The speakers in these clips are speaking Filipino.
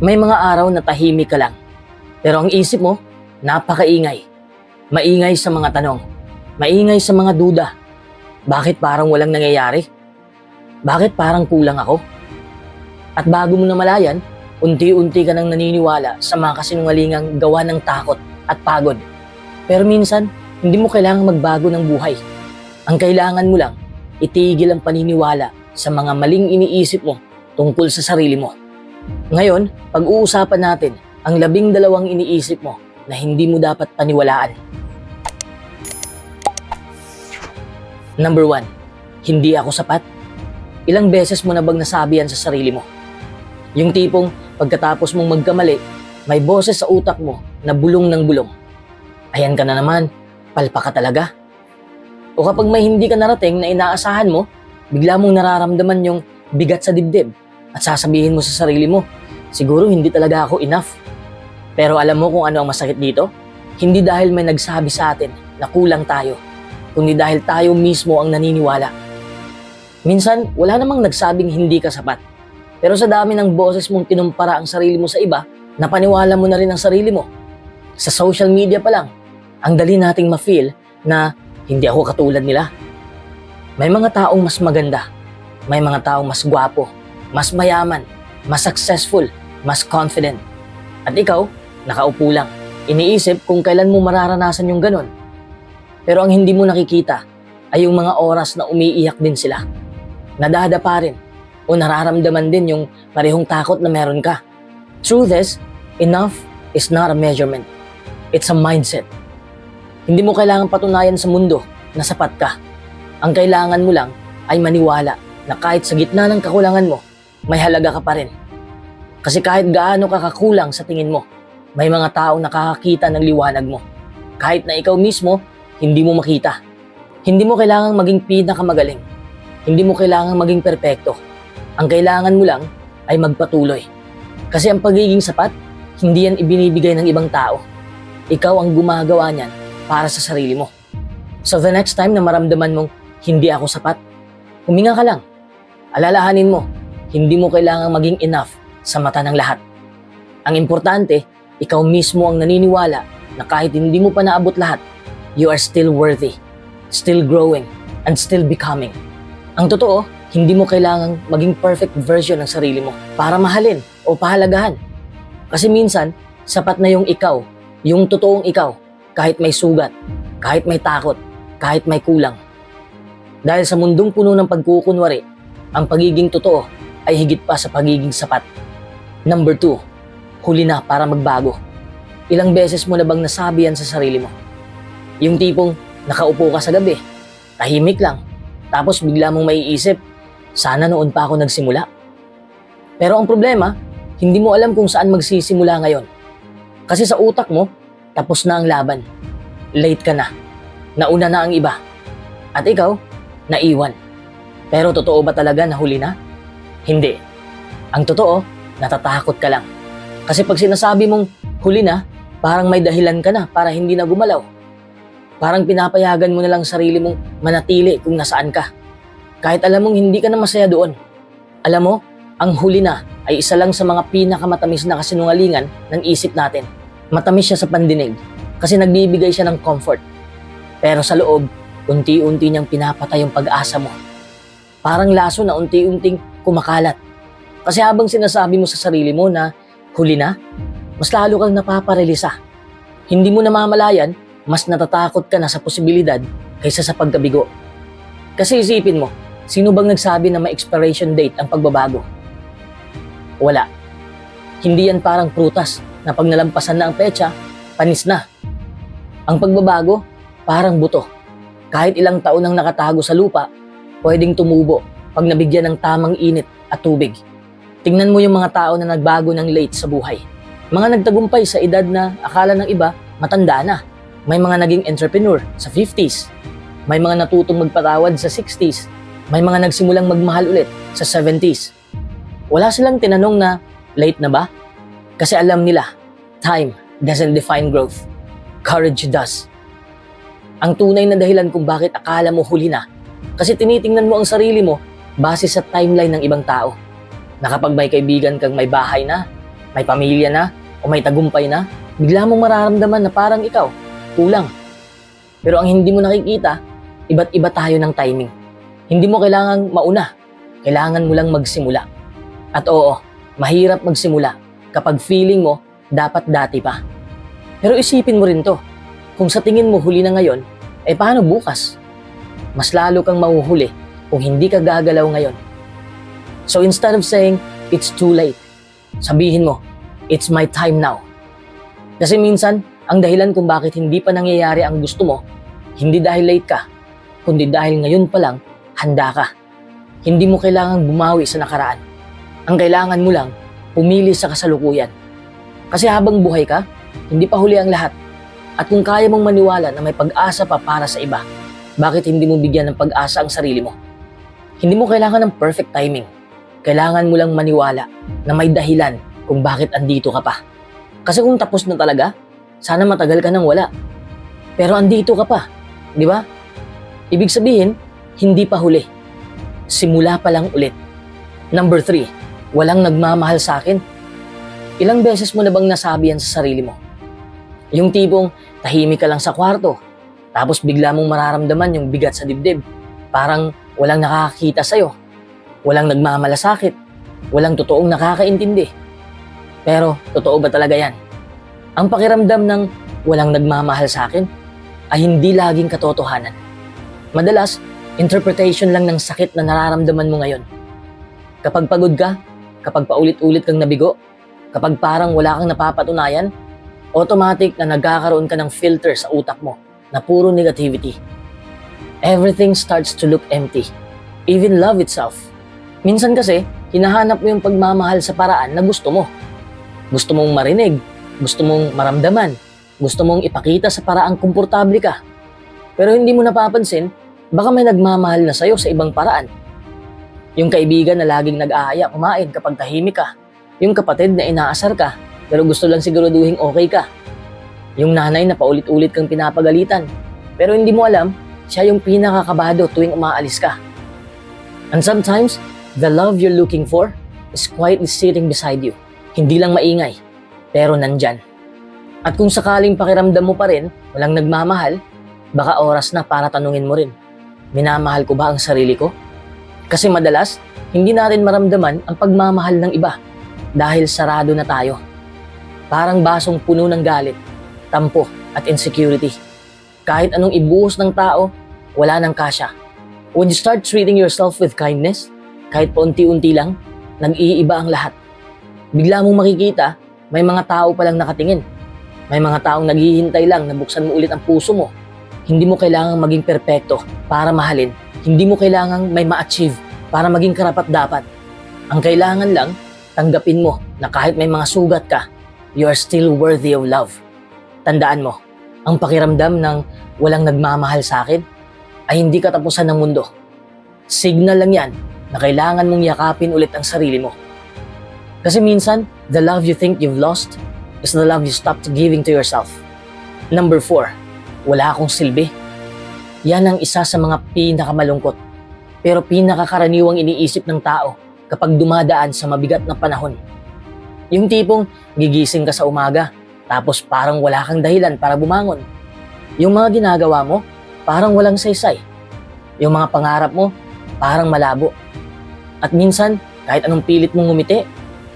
May mga araw na tahimik ka lang, pero ang isip mo, napakaingay. Maingay sa mga tanong, maingay sa mga duda. Bakit parang walang nangyayari? Bakit parang kulang ako? At bago mo na malayan, unti-unti ka nang naniniwala sa mga kasinungalingang gawa ng takot at pagod. Pero minsan, hindi mo kailangang magbago ng buhay. Ang kailangan mo lang, itigil ang paniniwala sa mga maling iniisip mo tungkol sa sarili mo. Ngayon, pag-uusapan natin ang 12 iniisip mo na hindi mo dapat paniwalaan. Number 1, hindi ako sapat. Ilang beses mo na bang nasabi yan sa sarili mo? Yung tipong pagkatapos mong magkamali, may boses sa utak mo na bulong ng bulong. Ayan ka na naman, palpa ka talaga. O kapag may hindi ka narating na inaasahan mo, bigla mong nararamdaman yung bigat sa dibdib at sasabihin mo sa sarili mo, siguro hindi talaga ako enough. Pero alam mo kung ano ang masakit dito? Hindi dahil may nagsabi sa atin na kulang tayo, kundi dahil tayo mismo ang naniniwala. Minsan, wala namang nagsabing hindi ka sapat. Pero sa dami ng boses mong kinumpara ang sarili mo sa iba, napaniwala mo na rin ang sarili mo. Sa social media pa lang, ang dali nating ma-feel na hindi ako katulad nila. May mga taong mas maganda, may mga taong mas gwapo, mas mayaman, mas successful, mas confident. At ikaw, nakaupo lang, iniisip kung kailan mo mararanasan yung ganon. Pero ang hindi mo nakikita ay yung mga oras na umiiyak din sila. Nadadapa rin o nararamdaman din yung parehong takot na meron ka. Through this, enough is not a measurement. It's a mindset. Hindi mo kailangan patunayan sa mundo na sapat ka. Ang kailangan mo lang ay maniwala na kahit sa gitna ng kakulangan mo, may halaga ka pa rin. Kasi kahit gaano ka kakulang sa tingin mo, may mga taong nakakakita ng liwanag mo. Kahit na ikaw mismo, hindi mo makita. Hindi mo kailangang maging pinakamagaling. Hindi mo kailangang maging perpekto. Ang kailangan mo lang ay magpatuloy. Kasi ang pagiging sapat, hindi yan ibinibigay ng ibang tao. Ikaw ang gumagawa niyan para sa sarili mo. So the next time na maramdaman mong hindi ako sapat, huminga ka lang. Alalahanin mo, hindi mo kailangang maging enough sa mata ng lahat. Ang importante, ikaw mismo ang naniniwala na kahit hindi mo pa naabot lahat, you are still worthy, still growing, and still becoming. Ang totoo, hindi mo kailangang maging perfect version ng sarili mo para mahalin o pahalagahan. Kasi minsan, sapat na yung ikaw, yung totoong ikaw, kahit may sugat, kahit may takot, kahit may kulang. Dahil sa mundong puno ng pagkukunwari, ang pagiging totoo ay higit pa sa pagiging sapat. Number 2, huli na para magbago. Ilang beses mo na bang nasabi yan sa sarili mo? Yung tipong nakaupo ka sa gabi, tahimik lang, tapos bigla mong maiisip, sana noon pa ako nagsimula. Pero ang problema, hindi mo alam kung saan magsisimula ngayon. Kasi sa utak mo, tapos na ang laban. Late ka na. Nauna na ang iba. At ikaw, naiwan. Pero totoo ba talaga na huli na? Hindi. Ang totoo, natatakot ka lang. Kasi pag sinasabi mong huli na, parang may dahilan ka na para hindi na gumalaw. Parang pinapayagan mo na lang sarili mong manatili kung nasaan ka. Kahit alam mong hindi ka na masaya doon. Alam mo, ang huli na ay isa lang sa mga pinakamatamis na kasinungalingan ng isip natin. Matamis siya sa pandinig kasi nagbibigay siya ng comfort. Pero sa loob, unti-unti niyang pinapatay yung pag-asa mo. Parang laso na unti-unting kumakalat. Kasi habang sinasabi mo sa sarili mo na huli na, mas lalo kang napaparelisa. Hindi mo namamalayan, mas natatakot ka na sa posibilidad kaysa sa pagkabigo. Kasi isipin mo, sino bang nagsabi na may expiration date ang pagbabago? Wala. Hindi yan parang prutas na pag nalampasan na ang petsa, panis na. Ang pagbabago, parang buto. Kahit ilang taon nang nakatago sa lupa, pwedeng tumubo pag nabigyan ng tamang init at tubig. Tingnan mo yung mga tao na nagbago ng late sa buhay. Mga nagtagumpay sa edad na akala ng iba matanda na. May mga naging entrepreneur sa 50s. May mga natutong magpatawad sa 60s. May mga nagsimulang magmahal ulit sa 70s. Wala silang tinanong na late na ba? Kasi alam nila, time doesn't define growth. Courage does. Ang tunay na dahilan kung bakit akala mo huli na, kasi tinitingnan mo ang sarili mo base sa timeline ng ibang tao. Na kapag may kaibigan kang may bahay na, may pamilya na, o may tagumpay na, bigla mong mararamdaman na parang ikaw, kulang. Pero ang hindi mo nakikita, iba't iba tayo ng timing. Hindi mo kailangang mauna, kailangan mo lang magsimula. At oo, mahirap magsimula kapag feeling mo dapat dati pa. Pero isipin mo rin to, kung sa tingin mo huli na ngayon, paano bukas? Mas lalo kang mahuhuli kung hindi ka gagalaw ngayon. So instead of saying, it's too late, sabihin mo, it's my time now. Kasi minsan, ang dahilan kung bakit hindi pa nangyayari ang gusto mo, hindi dahil late ka, kundi dahil ngayon pa lang, handa ka. Hindi mo kailangang bumawi sa nakaraan. Ang kailangan mo lang, pumili sa kasalukuyan. Kasi habang buhay ka, hindi pa huli ang lahat. At kung kaya mong maniwala na may pag-asa pa para sa iba, bakit hindi mo bigyan ng pag-asa ang sarili mo? Hindi mo kailangan ng perfect timing. Kailangan mo lang maniwala na may dahilan kung bakit andito ka pa. Kasi kung tapos na talaga, sana matagal ka nang wala. Pero andito ka pa, di ba? Ibig sabihin, hindi pa huli. Simula pa lang ulit. Number 3, walang nagmamahal sa akin. Ilang beses mo na bang nasabi yan sa sarili mo? Yung tipong tahimik ka lang sa kwarto, tapos bigla mong mararamdaman yung bigat sa dibdib. Parang walang nakakakita sa'yo, walang nagmamalasakit, walang totoong nakakaintindi. Pero totoo ba talaga yan? Ang pakiramdam ng walang nagmamahal sa akin ay hindi laging katotohanan. Madalas, interpretation lang ng sakit na nararamdaman mo ngayon. Kapag pagod ka, kapag paulit-ulit kang nabigo, kapag parang wala kang napapatunayan, automatic na nagkakaroon ka ng filter sa utak mo na puro negativity. Everything starts to look empty. Even love itself. Minsan kasi, hinahanap mo yung pagmamahal sa paraan na gusto mo. Gusto mong marinig, gusto mong maramdaman, gusto mong ipakita sa paraang komportable ka. Pero hindi mo napapansin, baka may nagmamahal na sa'yo sa ibang paraan. Yung kaibigan na laging nag-aaya kumain kapag tahimik ka. Yung kapatid na inaasar ka, pero gusto lang siguraduhin okay ka. Yung nanay na paulit-ulit kang pinapagalitan, pero hindi mo alam, siya yung pinakakabado tuwing umaalis ka. And sometimes, the love you're looking for is quietly sitting beside you. Hindi lang maingay, pero nandyan. At kung sakaling pakiramdam mo pa rin, walang nagmamahal, baka oras na para tanungin mo rin, minamahal ko ba ang sarili ko? Kasi madalas, hindi natin maramdaman ang pagmamahal ng iba dahil sarado na tayo. Parang basong puno ng galit, tampo at insecurity. Kahit anong ibuhos ng tao, wala nang kasya. When you start treating yourself with kindness, kahit paunti-unti lang, nag-iiba ang lahat. Bigla mong makikita, may mga tao palang nakatingin. May mga taong naghihintay lang na buksan mo ulit ang puso mo. Hindi mo kailangang maging perpekto para mahalin. Hindi mo kailangang may ma-achieve para maging karapat-dapat. Ang kailangan lang, tanggapin mo na kahit may mga sugat ka, you are still worthy of love. Tandaan mo, ang pakiramdam ng walang nagmamahal sa akin ay hindi katapusan ng mundo. Signal lang yan na kailangan mong yakapin ulit ang sarili mo. Kasi minsan, the love you think you've lost is the love you stopped giving to yourself. Number 4, wala akong silbi. Yan ang isa sa mga pinakamalungkot, pero pinakakaraniwang iniisip ng tao kapag dumadaan sa mabigat na panahon. Yung tipong gigising ka sa umaga, tapos parang wala kang dahilan para bumangon. Yung mga ginagawa mo, parang walang saysay. Yung mga pangarap mo, parang malabo. At minsan, kahit anong pilit mong ngumiti,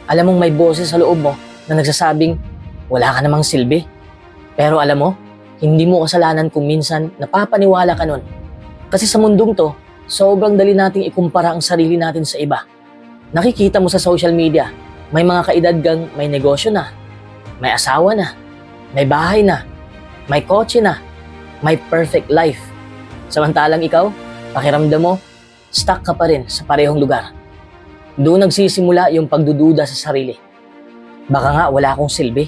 alam mong may boses sa loob mo na nagsasabing, wala ka namang silbi. Pero alam mo, hindi mo kasalanan kung minsan napapaniwala ka nun. Kasi sa mundong to, sobrang dali nating ikumpara ang sarili natin sa iba. Nakikita mo sa social media, may mga kaedad kang may negosyo na, may asawa na, may bahay na, may kotse na, may perfect life. Samantalang ikaw, pakiramdam mo, stuck ka pa rin sa parehong lugar. Doon nagsisimula yung pagdududa sa sarili. Baka nga wala akong silbi.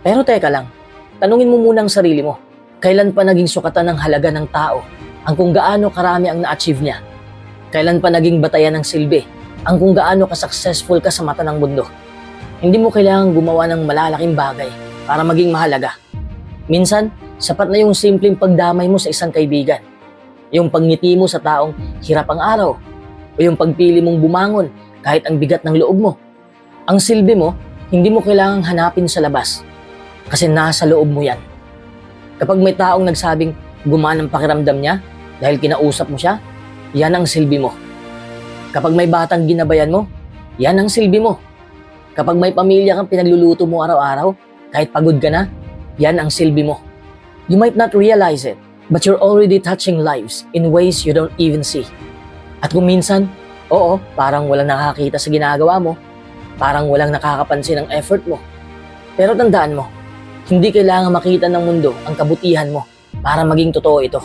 Pero teka lang, tanungin mo muna ang sarili mo. Kailan pa naging sukatan ng halaga ng tao ang kung gaano karami ang na-achieve niya? Kailan pa naging batayan ng silbi ang kung gaano ka-successful ka sa mata ng mundo? Hindi mo kailangang gumawa ng malalaking bagay para maging mahalaga. Minsan, sapat na yung simpleng pagdamay mo sa isang kaibigan. Yung pagngiti mo sa taong hirap ang araw. O yung pagpili mong bumangon kahit ang bigat ng loob mo. Ang silbi mo, Hindi mo kailangang hanapin sa labas kasi nasa loob mo yan. Kapag may taong nagsabing gumaan ang pakiramdam niya dahil kinausap mo siya, yan ang silbi mo. Kapag may batang ginabayan mo, yan ang silbi mo. Kapag may pamilya kang pinagluluto mo araw-araw, kahit pagod ka na, yan ang silbi mo. You might not realize it, but you're already touching lives in ways you don't even see. At kung minsan, oo, parang walang nakakita sa ginagawa mo, parang walang nakakapansin ng effort mo. Pero tandaan mo, hindi kailangan makita ng mundo ang kabutihan mo para maging totoo ito.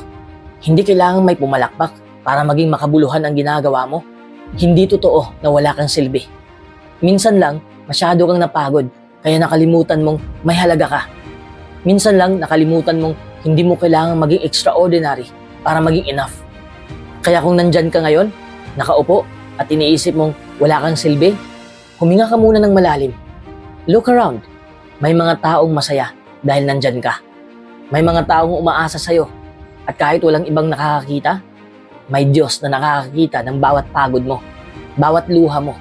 Hindi kailangan may pumalakpak para maging makabuluhan ang ginagawa mo. Hindi totoo na wala kang silbi. Minsan lang, masyado kang napagod kaya nakalimutan mong may halaga ka. Minsan lang nakalimutan mong hindi mo kailangan maging extraordinary para maging enough. Kaya kung nandyan ka ngayon, nakaupo at iniisip mong wala kang silbi, huminga ka muna ng malalim. Look around. May mga taong masaya dahil nandyan ka. May mga taong umaasa sa'yo at kahit walang ibang nakakakita, may Diyos na nakakakita ng bawat pagod mo, bawat luha mo,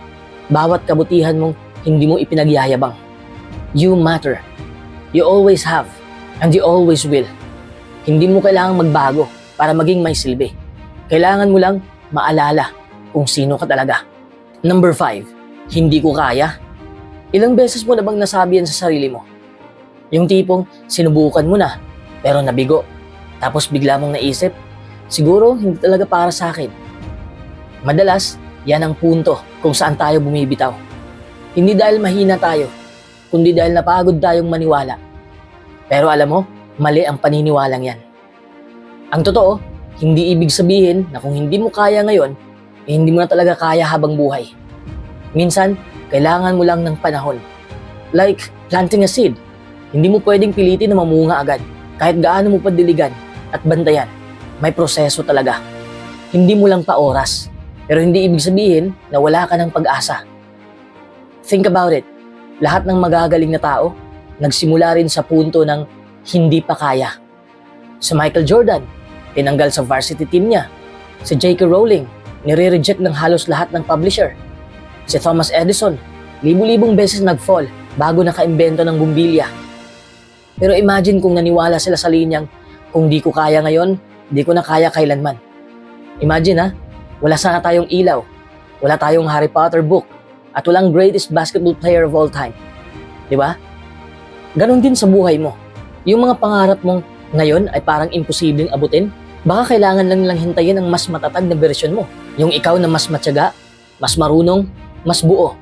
bawat kabutihan mong hindi mo ipinagyayabang. You matter. You always have and you always will. Hindi mo kailangang magbago para maging may silbi. Kailangan mo lang maalala kung sino ka talaga. Number 5, hindi ko kaya. Ilang beses mo na bang nasabi yan sa sarili mo? Yung tipong sinubukan mo na pero nabigo. Tapos bigla mong naisip, siguro hindi talaga para sa akin. Madalas, yan ang punto kung saan tayo bumibitaw. Hindi dahil mahina tayo, kundi dahil napagod tayong maniwala. Pero alam mo, mali ang paniniwalang yan. Ang totoo, hindi ibig sabihin na kung hindi mo kaya ngayon, hindi mo na talaga kaya habang buhay. Minsan, kailangan mo lang ng panahon. Like planting a seed. Hindi mo pwedeng pilitin na mamunga agad. Kahit gaano mo padiligan at bantayan, may proseso talaga. Hindi mo lang pa oras. Pero hindi ibig sabihin na wala ka ng pag-asa. Think about it. Lahat ng magagaling na tao, nagsimula rin sa punto ng hindi pa kaya. Si Michael Jordan, tinanggal sa varsity team niya. Si J.K. Rowling, nire-reject ng halos lahat ng publisher. Si Thomas Edison, libu-libong beses nag-fall bago nakaimbento ng bumbilya. Pero imagine kung naniwala sila sa linyang, kung di ko kaya ngayon, di ko na kaya kailanman. Imagine ha, wala sana tayong ilaw, wala tayong Harry Potter book, at walang greatest basketball player of all time. Di ba? Ganon din sa buhay mo. Yung mga pangarap mong ngayon ay parang imposibleng abutin, baka kailangan lang nilang hintayin ang mas matatag na version mo. Yung ikaw na mas matyaga, mas marunong, mas buo.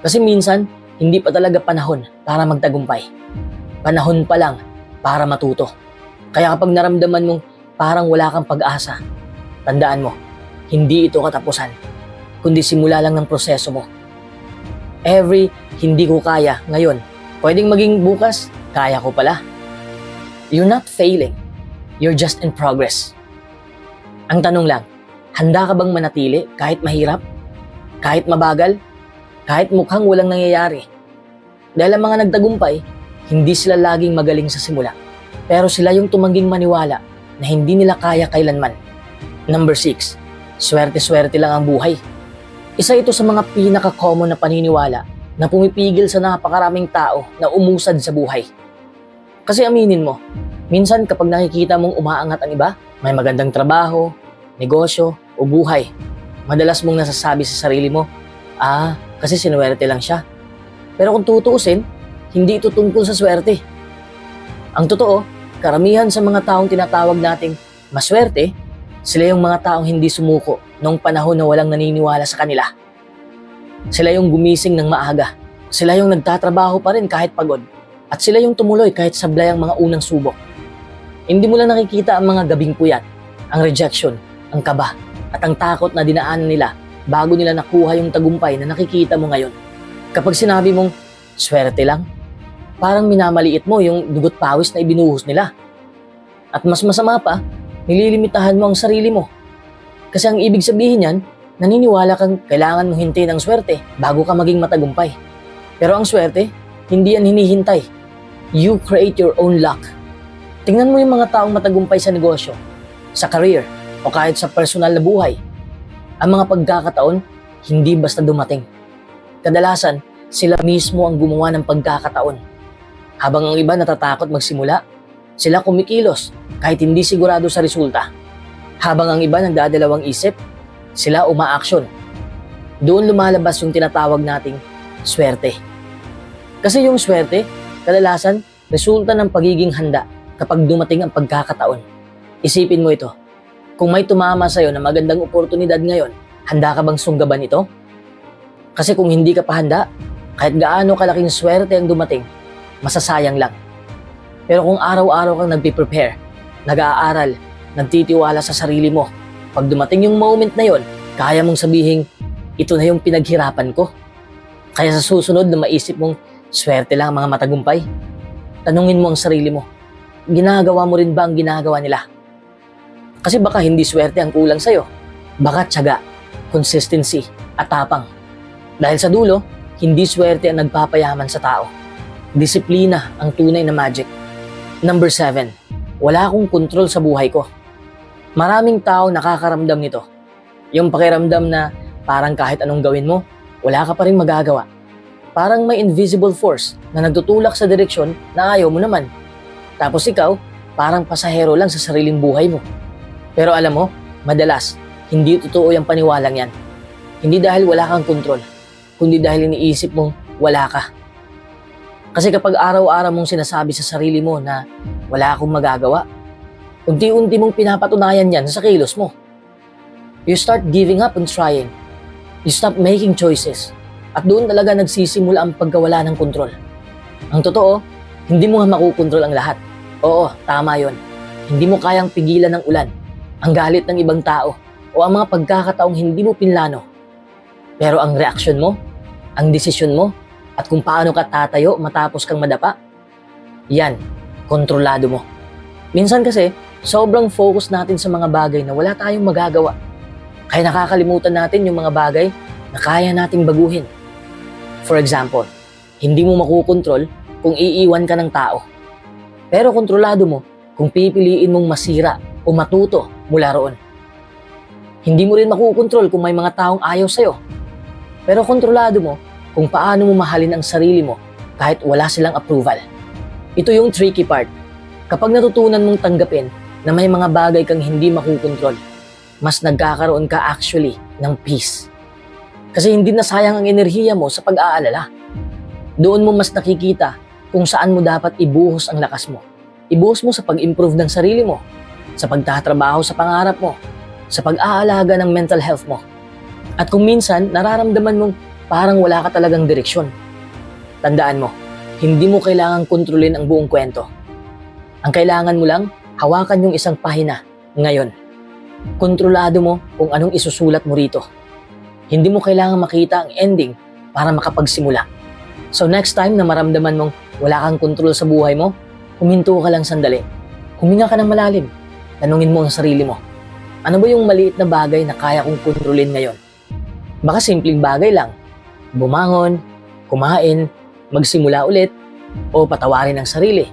Kasi minsan, hindi pa talaga panahon para magtagumpay. Panahon pa lang para matuto. Kaya kapag naramdaman mong parang wala kang pag-asa, tandaan mo, hindi ito katapusan, kundi simula lang ng proseso mo. Every hindi ko kaya ngayon, pwedeng maging bukas, kaya ko pala. You're not failing. You're just in progress. Ang tanong lang, handa ka bang manatili kahit mahirap? Kahit mabagal? Kahit mukhang walang nangyayari? Dahil ang mga nagtagumpay, hindi sila laging magaling sa simula. Pero sila yung tumangging maniwala na hindi nila kaya kailanman. Number 6, swerte-swerte lang ang buhay. Isa ito sa mga pinaka-common na paniniwala na pumipigil sa napakaraming tao na umusad sa buhay. Kasi aminin mo, minsan kapag nakikita mong umaangat ang iba, may magandang trabaho, negosyo o buhay, madalas mong nasasabi sa sarili mo, kasi sinuwerte lang siya. Pero kung tutuusin, hindi ito tungkol sa swerte. Ang totoo, karamihan sa mga taong tinatawag nating maswerte, sila yung mga taong hindi sumuko noong panahon na walang naniniwala sa kanila. Sila yung gumising ng maaga. Sila yung nagtatrabaho pa rin kahit pagod. At sila yung tumuloy kahit sablay ang mga unang subok. Hindi mo lang nakikita ang mga gabing puyat, ang rejection, ang kaba, at ang takot na dinaanan nila bago nila nakuha yung tagumpay na nakikita mo ngayon. Kapag sinabi mong, swerte lang, parang minamaliit mo yung dugot pawis na ibinuhos nila. At mas masama pa, nililimitahan mo ang sarili mo. Kasi ang ibig sabihin yan, naniniwala kang kailangan mong hintayin ang swerte bago ka maging matagumpay. Pero ang swerte, hindi yan hinihintay. You create your own luck. Tingnan mo yung mga taong matagumpay sa negosyo, sa career, o kahit sa personal na buhay. Ang mga pagkakataon, hindi basta dumating. Kadalasan, sila mismo ang gumawa ng pagkakataon. Habang ang iba natatakot magsimula, sila kumikilos kahit hindi sigurado sa resulta. Habang ang iba nagdadalawang isip, sila umaaksyon. Doon lumalabas yung tinatawag nating swerte. Kasi yung swerte, kadalasan, resulta ng pagiging handa kapag dumating ang pagkakataon. Isipin mo ito, kung may tumama sa'yo na magandang oportunidad ngayon, handa ka bang sunggaban ito? Kasi kung hindi ka pa handa, kahit gaano kalaking swerte ang dumating, masasayang lang. Pero kung araw-araw kang nagpe-prepare, nag-aaral, nagtitiwala sa sarili mo, pag dumating yung moment na yon, kaya mong sabihin, ito na yung pinaghirapan ko. Kaya sa susunod na maisip mong, swerte lang ang mga matagumpay, tanungin mo ang sarili mo, ginagawa mo rin ba ang ginagawa nila? Kasi baka hindi swerte ang kulang sa'yo, baka tiyaga, consistency, at tapang. Dahil sa dulo, hindi swerte ang nagpapayaman sa tao. Disiplina ang tunay na magic. Number 7, wala akong kontrol sa buhay ko. Maraming tao nakakaramdam nito. Yung pakiramdam na parang kahit anong gawin mo, wala ka pa rin magagawa. Parang may invisible force na nagtutulak sa direksyon na ayaw mo naman. Tapos ikaw, parang pasahero lang sa sariling buhay mo. Pero alam mo, madalas, hindi totoo yung paniwalang yan. Hindi dahil wala kang kontrol, kundi dahil iniisip mong wala ka. Kasi kapag araw-araw mong sinasabi sa sarili mo na wala akong magagawa, unti-unti mong pinapatunayan yan sa kilos mo. You start giving up on trying. You stop making choices. At doon talaga nagsisimula ang pagkawala ng kontrol. Ang totoo, hindi mo nga makukontrol ang lahat. Oo, tama yon. Hindi mo kayang pigilan ng ulan, ang galit ng ibang tao, o ang mga pagkakataong hindi mo pinlano. Pero ang reaksyon mo, ang desisyon mo, at kung paano ka tatayo matapos kang madapa, yan, kontrolado mo. Minsan kasi, sobrang focus natin sa mga bagay na wala tayong magagawa. Kaya nakakalimutan natin yung mga bagay na kaya nating baguhin. For example, hindi mo makukontrol kung iiwan ka ng tao. Pero kontrolado mo kung pipiliin mong masira o matuto mula roon. Hindi mo rin makukontrol kung may mga taong ayaw sa'yo. Pero kontrolado mo kung paano mo mahalin ang sarili mo kahit wala silang approval. Ito yung tricky part. Kapag natutunan mong tanggapin na may mga bagay kang hindi makukontrol, mas nagkakaroon ka actually ng peace. Kasi hindi na sayang ang enerhiya mo sa pag-aalala. Doon mo mas nakikita kung saan mo dapat ibuhos ang lakas mo. Ibuhos mo sa pag-improve ng sarili mo, sa pagtatrabaho sa pangarap mo, sa pag-aalaga ng mental health mo. At kung minsan, nararamdaman mong parang wala ka talagang direksyon. Tandaan mo, hindi mo kailangang kontrolin ang buong kwento. Ang kailangan mo lang, hawakan yung isang pahina ngayon. Kontrolado mo kung anong isusulat mo rito. Hindi mo kailangang makita ang ending para makapagsimula. So next time na maramdaman mong wala kang kontrol sa buhay mo, huminto ka lang sandali. Huminga ka ng malalim. Tanungin mo ang sarili mo. Ano ba yung maliit na bagay na kaya kong kontrolin ngayon? Baka simpleng bagay lang. Bumangon, kumain, magsimula ulit, o patawarin ang sarili.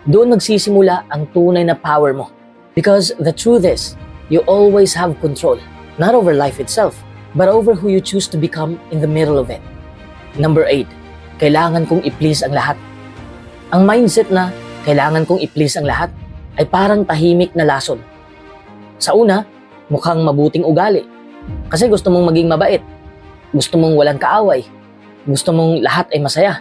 Doon magsisimula ang tunay na power mo. Because the truth is, you always have control. Not over life itself, but over who you choose to become in the middle of it. Number 8, kailangan kong i-please ang lahat. Ang mindset na kailangan kong i-please ang lahat ay parang tahimik na lason. Sa una, mukhang mabuting ugali. Kasi gusto mong maging mabait. Gusto mong walang kaaway. Gusto mong lahat ay masaya.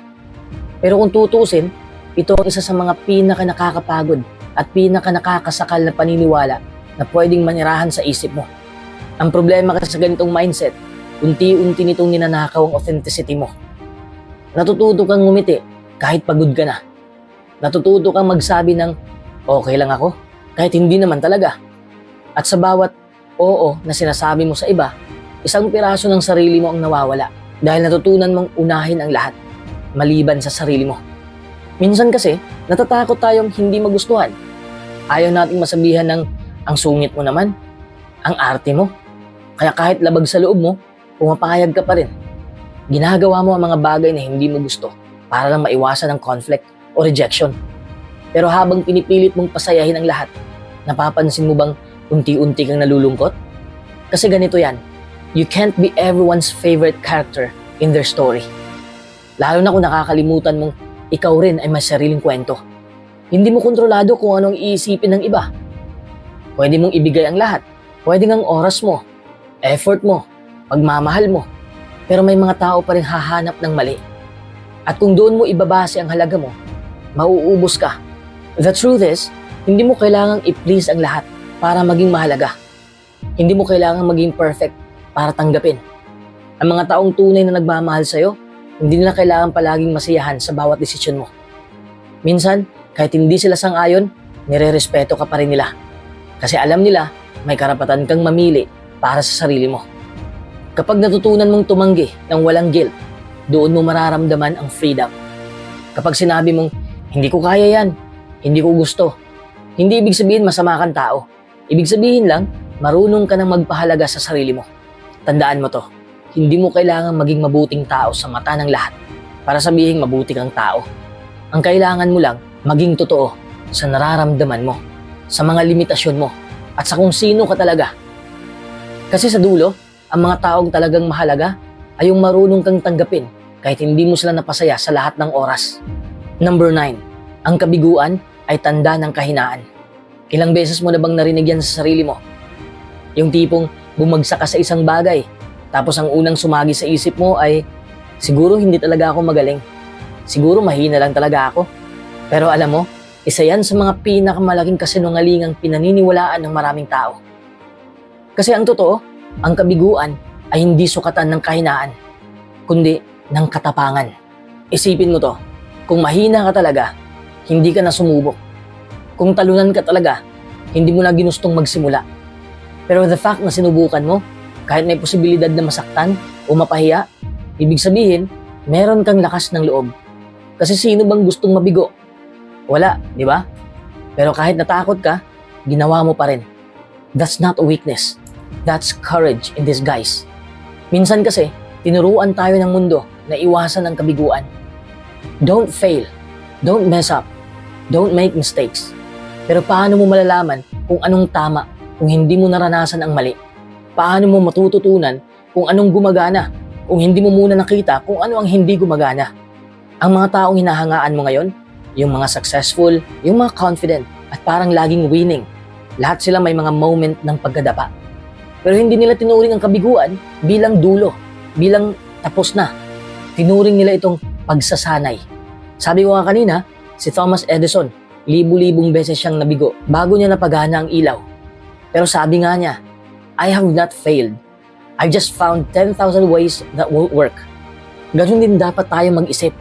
Pero kung tutusin, ito ang isa sa mga pinaka-nakakapagod at pinaka-nakakasakal na paniniwala na pwedeng manirahan sa isip mo. Ang problema kasi sa ganitong mindset, unti-unti nitong ninanakaw ang authenticity mo. Natututo kang ngumiti kahit pagod ka na. Natututo kang magsabi ng, okay lang ako, kahit hindi naman talaga. At sa bawat oo na sinasabi mo sa iba, isang piraso ng sarili mo ang nawawala dahil natutunan mong unahin ang lahat, maliban sa sarili mo. Minsan kasi, natatakot tayong hindi magustuhan. Ayaw nating masabihan ng, ang sungit mo naman, ang arte mo. Kaya kahit labag sa loob mo, pumapayag ka pa rin. Ginagawa mo ang mga bagay na hindi mo gusto para lang maiwasan ang conflict o rejection. Pero habang pinipilit mong pasayahin ang lahat, napapansin mo bang unti-unti kang nalulungkot? Kasi ganito yan, you can't be everyone's favorite character in their story. Lalo na kung nakakalimutan mong ikaw rin ay may sariling kwento. Hindi mo kontrolado kung anong iisipin ng iba. Pwede mong ibigay ang lahat. Pwede ngang oras mo, effort mo, pagmamahal mo. Pero may mga tao pa rin hahanap ng mali. At kung doon mo ibabase ang halaga mo, mauubos ka. The truth is, hindi mo kailangang i-please ang lahat para maging mahalaga. Hindi mo kailangang maging perfect para tanggapin. Ang mga taong tunay na nagmamahal sa'yo, hindi nila kailangan palaging masiyahan sa bawat desisyon mo. Minsan, kahit hindi sila sang-ayon, nire-respeto ka pa rin nila. Kasi alam nila, may karapatan kang mamili para sa sarili mo. Kapag natutunan mong tumanggi ng walang guilt, doon mo mararamdaman ang freedom. Kapag sinabi mong, hindi ko kaya yan, hindi ko gusto, hindi ibig sabihin masama kang tao. Ibig sabihin lang, marunong ka nang magpahalaga sa sarili mo. Tandaan mo to, hindi mo kailangan maging mabuting tao sa mata ng lahat para sabihin mabuti kang tao. Ang kailangan mo lang, maging totoo sa nararamdaman mo, sa mga limitasyon mo, at sa kung sino ka talaga. Kasi sa dulo, ang mga taong talagang mahalaga ay yung marunong kang tanggapin kahit hindi mo sila napasaya sa lahat ng oras. Number 9, ang kabiguan ay tanda ng kahinaan. Ilang beses mo na bang narinig yan sa sarili mo? Yung tipong bumagsak ka sa isang bagay, tapos ang unang sumagi sa isip mo ay, siguro hindi talaga ako magaling. Siguro mahina lang talaga ako. Pero alam mo, isa yan sa mga pinakamalaking kasinungalingang pinaniniwalaan ng maraming tao. Kasi ang totoo, ang kabiguan ay hindi sukatan ng kahinaan, kundi ng katapangan. Isipin mo to, kung mahina ka talaga, hindi ka na sumubok. Kung talunan ka talaga, hindi mo na ginustong magsimula. Pero the fact na sinubukan mo, kahit may posibilidad na masaktan o mapahiya, ibig sabihin, meron kang lakas ng loob. Kasi sino bang gustong mabigo? Wala, di ba? Pero kahit natakot ka, ginawa mo pa rin. That's not a weakness. That's courage in disguise. Minsan kasi, tinuruan tayo ng mundo na iwasan ang kabiguan. Don't fail. Don't mess up. Don't make mistakes. Pero paano mo malalaman kung anong tama kung hindi mo naranasan ang mali? Paano mo matututunan kung anong gumagana kung hindi mo muna nakita kung ano ang hindi gumagana? Ang mga taong hinahangaan mo ngayon, yung mga successful, yung mga confident, at parang laging winning, lahat sila may mga moment ng pagkadapa. Pero hindi nila tinuring ang kabiguan bilang dulo, bilang tapos na. Tinuring nila itong pagsasanay. Sabi ko nga kanina, si Thomas Edison, libu-libong beses siyang nabigo bago niya napagana ang ilaw. Pero sabi nga niya, I have not failed. I've just found 10,000 ways that won't work. Ganun din dapat tayo mag-isip.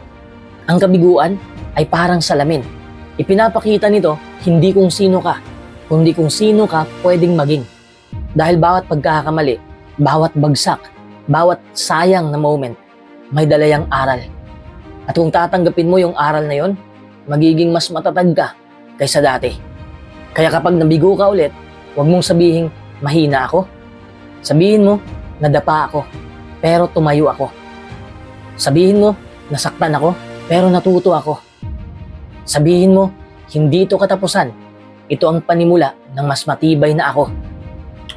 Ang kabiguan ay parang salamin. Ipinapakita nito hindi kung sino ka, kundi kung sino ka pwedeng maging. Dahil bawat pagkakamali, bawat bagsak, bawat sayang na moment, may dalayang aral. At kung tatanggapin mo yung aral na yon, magiging mas matatag ka kaysa dati. Kaya kapag nabigo ka ulit, huwag mong sabihin, mahina ako. Sabihin mo, nadapa ako, pero tumayo ako. Sabihin mo, nasaktan ako, pero natuto ako. Sabihin mo, hindi ito katapusan. Ito ang panimula ng mas matibay na ako.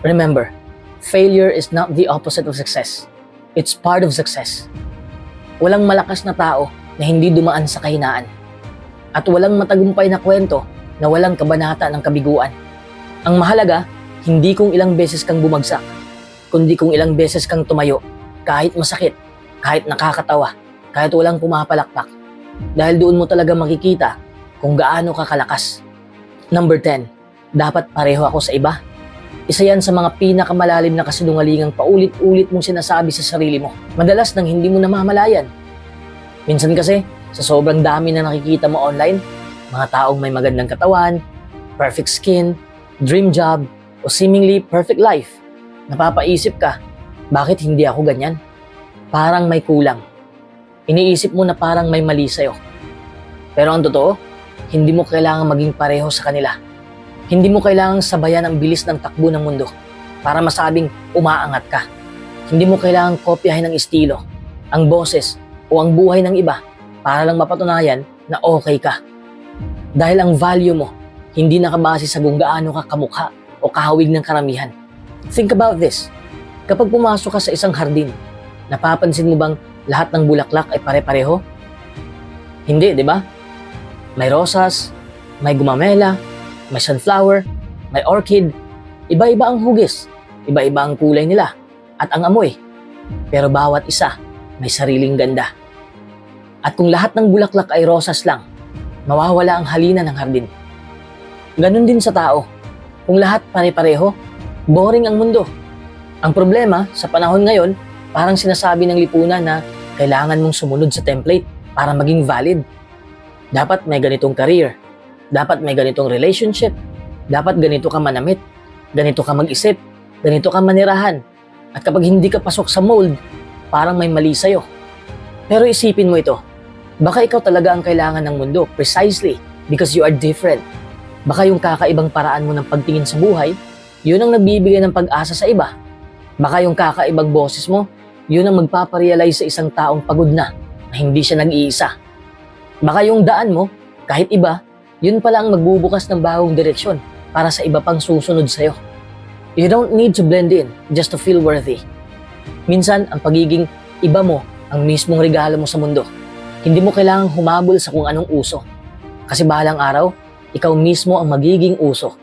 Remember, failure is not the opposite of success. It's part of success. Walang malakas na tao na hindi dumaan sa kahinaan. At walang matagumpay na kwento na walang kabanata ng kabiguan. Ang mahalaga, hindi kung ilang beses kang bumagsak, kundi kung ilang beses kang tumayo, kahit masakit, kahit nakakatawa, kahit walang pumapalakpak. Dahil doon mo talaga makikita kung gaano ka kalakas. Number 10, dapat pareho ako sa iba. Isa yan sa mga pinakamalalim na kasinungalingang paulit-ulit mong sinasabi sa sarili mo. Madalas nang hindi mo namamalayan. Minsan kasi, sa sobrang dami na nakikita mo online, mga taong may magandang katawan, perfect skin, dream job, o seemingly perfect life, napapaisip ka, bakit hindi ako ganyan? Parang may kulang. Iniisip mo na parang may mali sa'yo. Pero ang totoo, hindi mo kailangang maging pareho sa kanila. Hindi mo kailangang sabayan ang bilis ng takbo ng mundo para masabing umaangat ka. Hindi mo kailangang kopyahin ang estilo, ang boses, o ang buhay ng iba para lang mapatunayan na okay ka. Dahil ang value mo, hindi nakabase sa kung gaano ka kamukha o kahawig ng karamihan. Think about this. Kapag pumasok ka sa isang hardin, napapansin mo bang lahat ng bulaklak ay pare-pareho? Hindi, di ba? May rosas, may gumamela, may sunflower, may orchid. Iba-iba ang hugis, iba-iba ang kulay nila, at ang amoy. Pero bawat isa may sariling ganda. At kung lahat ng bulaklak ay rosas lang, mawawala ang halina ng hardin. Ganon din sa tao. Kung lahat pare-pareho, boring ang mundo. Ang problema, sa panahon ngayon, parang sinasabi ng lipunan na kailangan mong sumunod sa template para maging valid. Dapat may ganitong career, dapat may ganitong relationship, dapat ganito ka manamit, ganito ka mag-isip, ganito ka manirahan. At kapag hindi ka pasok sa mold, parang may mali sa'yo. Pero isipin mo ito, baka ikaw talaga ang kailangan ng mundo precisely because you are different. Baka yung kakaibang paraan mo ng pagtingin sa buhay, yun ang nagbibigay ng pag-asa sa iba. Baka yung kakaibang boses mo, yun ang magpaparealize sa isang taong pagod na hindi siya nag-iisa. Baka yung daan mo, kahit iba, yun pala ang magbubukas ng bagong direksyon para sa iba pang susunod sa'yo. You don't need to blend in just to feel worthy. Minsan, ang pagiging iba mo ang mismong regalo mo sa mundo. Hindi mo kailangang humabol sa kung anong uso. Kasi bahalang araw, ikaw mismo ang magiging uso.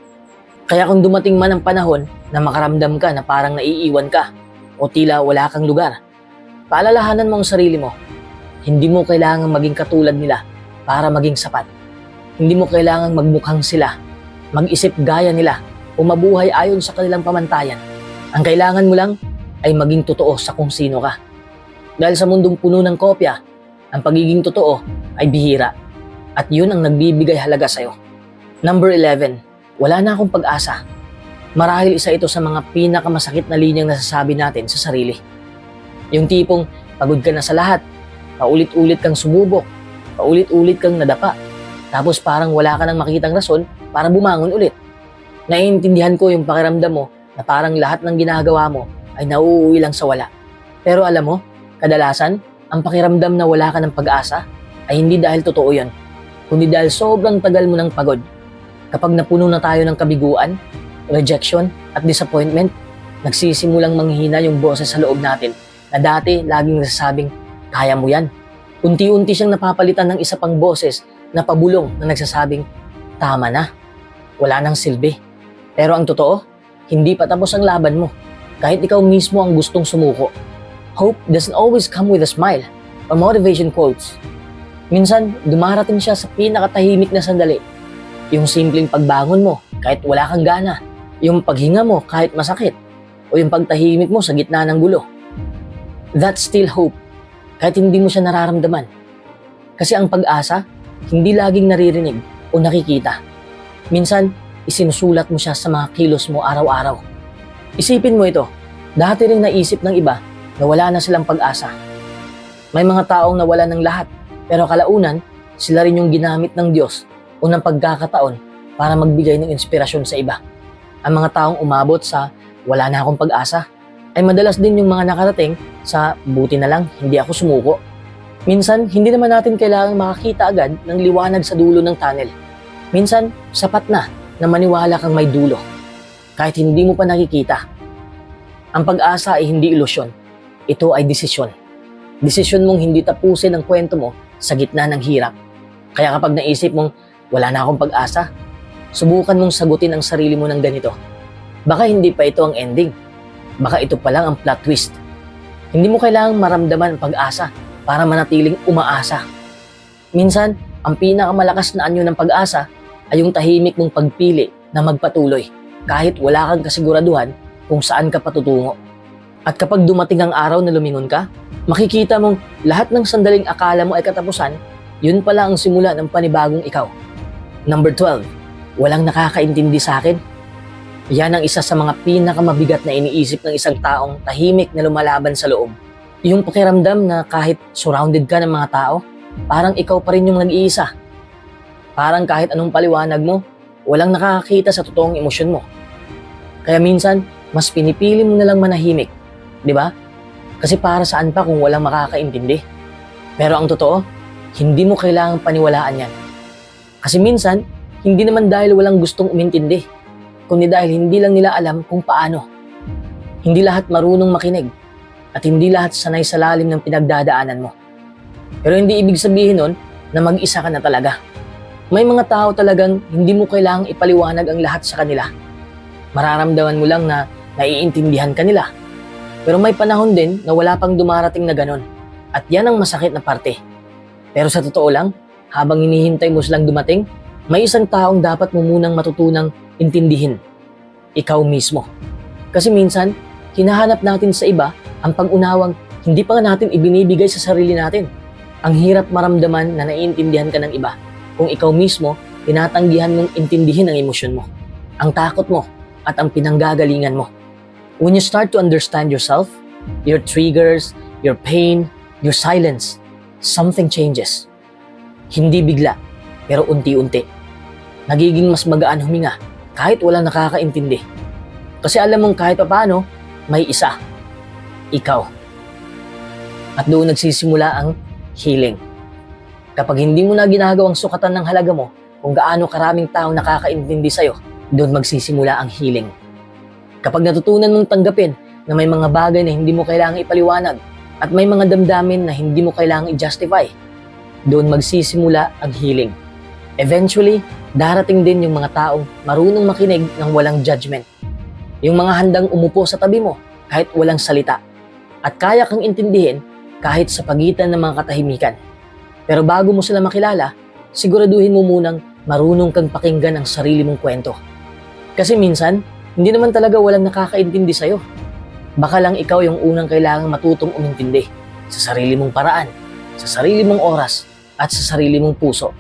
Kaya kung dumating man ang panahon na makaramdam ka na parang naiiwan ka o tila wala kang lugar, paalalahanan mo ang sarili mo. Hindi mo kailangang maging katulad nila para maging sapat. Hindi mo kailangang magmukhang sila, mag-isip gaya nila o mabuhay ayon sa kanilang pamantayan. Ang kailangan mo lang ay maging totoo sa kung sino ka. Dahil sa mundong puno ng kopya, ang pagiging totoo ay bihira at yun ang nagbibigay halaga sa'yo. Number 11, wala na akong pag-asa. Marahil isa ito sa mga pinakamasakit na linyang nasasabi natin sa sarili. Yung tipong pagod ka na sa lahat, paulit-ulit kang sumubok, paulit-ulit kang nadapa, tapos parang wala ka nang makitang rason para bumangon ulit. Naiintindihan ko yung pakiramdam mo na parang lahat ng ginagawa mo ay nauuwi lang sa wala. Pero alam mo, kadalasan, ang pakiramdam na wala ka ng pag-asa ay hindi dahil totoo yun, kundi dahil sobrang tagal mo ng pagod. Kapag napuno na tayo ng kabiguan, rejection at disappointment, nagsisimulang manghihina yung boses sa loob natin na dati laging nasasabing, kaya mo yan. Unti-unti siyang napapalitan ng isa pang boses na pabulong na nagsasabing, tama na, wala nang silbi. Pero ang totoo, hindi pa tapos ang laban mo, kahit ikaw mismo ang gustong sumuko. Hope doesn't always come with a smile or motivation quotes. Minsan, dumarating siya sa pinakatahimik na sandali. Yung simpleng pagbangon mo kahit wala kang gana, yung paghinga mo kahit masakit, o yung pagtahimik mo sa gitna ng gulo. That's still hope, kahit hindi mo siya nararamdaman. Kasi ang pag-asa, hindi laging naririnig o nakikita. Minsan, isinusulat mo siya sa mga kilos mo araw-araw. Isipin mo ito, dati ring naisip ng iba na wala na silang pag-asa. May mga taong nawala ng lahat, pero kalaunan, sila rin yung ginamit ng Diyos o ng pagkakataon para magbigay ng inspirasyon sa iba. Ang mga taong umabot sa wala na akong pag-asa ay madalas din yung mga nakarating sa buti na lang hindi ako sumuko. Minsan, hindi naman natin kailangang makakita agad ng liwanag sa dulo ng tunnel. Minsan, sapat na maniwala kang may dulo kahit hindi mo pa nakikita. Ang pag-asa ay hindi ilusyon. Ito ay desisyon. Desisyon mong hindi tapusin ang kwento mo sa gitna ng hirap. Kaya kapag naisip mong wala na akong pag-asa, subukan mong sagutin ang sarili mo ng ganito. Baka hindi pa ito ang ending. Baka ito pa lang ang plot twist. Hindi mo kailangang maramdaman ang pag-asa para manatiling umaasa. Minsan, ang pinakamalakas na anyo ng pag-asa ay yung tahimik mong pagpili na magpatuloy kahit wala kang kasiguraduhan kung saan ka patutungo. At kapag dumating ang araw na lumingon ka, makikita mong lahat ng sandaling akala mo ay katapusan, yun pala ang simula ng panibagong ikaw. Number 12, walang nakakaintindi sa akin. Yan ang isa sa mga pinakamabigat na iniisip ng isang taong tahimik na lumalaban sa loob. Yung pakiramdam na kahit surrounded ka ng mga tao, parang ikaw pa rin yung nag-iisa. Parang kahit anong paliwanag mo, walang nakakakita sa totoong emosyon mo. Kaya minsan, mas pinipili mo na lang manahimik, di ba? Kasi para saan pa kung walang makakaintindi? Pero ang totoo, hindi mo kailangang paniwalaan yan. Kasi minsan, hindi naman dahil walang gustong umintindi, kundi dahil hindi lang nila alam kung paano. Hindi lahat marunong makinig, at hindi lahat sanay sa lalim ng pinagdadaanan mo. Pero hindi ibig sabihin nun na mag-isa ka na talaga. May mga tao talagang hindi mo kailangang ipaliwanag ang lahat sa kanila. Mararamdaman mo lang na naiintindihan ka nila. Pero may panahon din na wala pang dumarating na ganon. At yan ang masakit na parte. Pero sa totoo lang, habang hinihintay mo silang dumating, may isang taong dapat mo munang matutunang intindihin. Ikaw mismo. Kasi minsan, hinahanap natin sa iba ang pag-unawang hindi pa nga natin ibinibigay sa sarili natin. Ang hirap maramdaman na naiintindihan ka ng iba kung ikaw mismo tinatanggihan mong intindihin ang emosyon mo, ang takot mo, at ang pinanggagalingan mo. When you start to understand yourself, your triggers, your pain, your silence, something changes. Hindi bigla, pero unti-unti. Nagiging mas magaan huminga kahit walang nakakaintindi. Kasi alam mong kahit paano, may isa. Ikaw. At doon nagsisimula ang healing. Kapag hindi mo na ginagawang sukatan ng halaga mo kung gaano karaming tao nakakaintindi sa'yo, doon magsisimula ang healing. Kapag natutunan mong tanggapin na may mga bagay na hindi mo kailangang ipaliwanag at may mga damdamin na hindi mo kailangang i-justify, doon magsisimula ang healing. Eventually, darating din yung mga taong marunong makinig ng walang judgment. Yung mga handang umupo sa tabi mo kahit walang salita at kaya kang intindihin kahit sa pagitan ng mga katahimikan. Pero bago mo sila makilala, siguraduhin mo munang marunong kang pakinggan ang sarili mong kwento. Kasi minsan, hindi naman talaga walang nakakaintindi sa'yo. Baka lang ikaw yung unang kailangang matutong umintindi sa sarili mong paraan, sa sarili mong oras, at sa sarili mong puso.